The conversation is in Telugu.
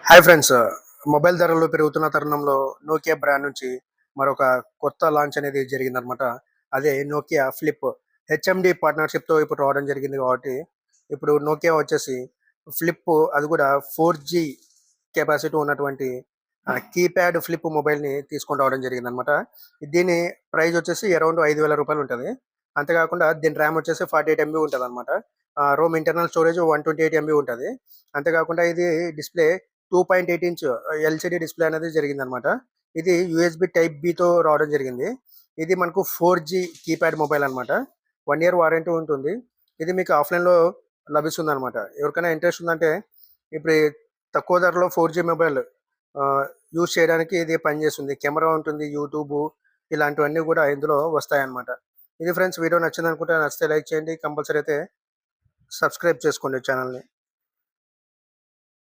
హాయ్ ఫ్రెండ్స్, మొబైల్ ధరలు పెరుగుతున్న తరుణంలో నోకియా బ్రాండ్ నుంచి మరొక కొత్త లాంచ్ అనేది జరిగిందనమాట. అదే నోకియా ఫ్లిప్. హెచ్ఎండి పార్ట్నర్‌షిప్‌తో ఇప్పుడు రావడం జరిగింది కాబట్టి, ఇప్పుడు నోకియా వచ్చేసి ఫ్లిప్ అది కూడా 4జీ కెపాసిటీ ఉన్నటువంటి కీప్యాడ్ ఫ్లిప్ మొబైల్‌ని తీసుకొని రావడం జరిగిందనమాట. దీని ప్రైస్ వచ్చేసి అరౌండ్ రూ. 5,000 ఉంటది. అంతేకాకుండా దీని ర్యామ్ వచ్చేసి 48 ఎంబీ ఉంటదనమాట. రోమ్ ఇంటర్నల్ స్టోరేజ్ 128 ఎంబీ ఉంటది. అంతేకాకుండా ఇది డిస్‌ప్లే 2.8 ఇంచ్ ఎల్‌సీడీ డిస్‌ప్లే అనేది జరిగిందనమాట. ఇది యూఎస్‌బీ టైప్ బితో రావడం జరిగింది. ఇది మనకు 4జీ కీప్యాడ్ మొబైల్ అనమాట. 1 ఇయర్ వారంటీ ఉంటుంది. ఇది మీకు ఆఫ్‌లైన్‌లో లభిస్తుందనమాట. ఎవరికైనా ఇంట్రెస్ట్ ఉందంటే ఇప్పుడు ఈ తక్కువ ధరలో 4జీ మొబైల్ యూజ్ చేయడానికి ఇది పనిచేస్తుంది. కెమెరా ఉంటుంది, యూట్యూబు ఇలాంటివన్నీ కూడా ఇందులో వస్తాయన్నమాట. ఇది ఫ్రెండ్స్, వీడియో నచ్చిందనుకుంటే నచ్చితే లైక్ చేయండి. కంపల్సరీ అయితే సబ్స్క్రైబ్ చేసుకోండి ఛానల్‌ని.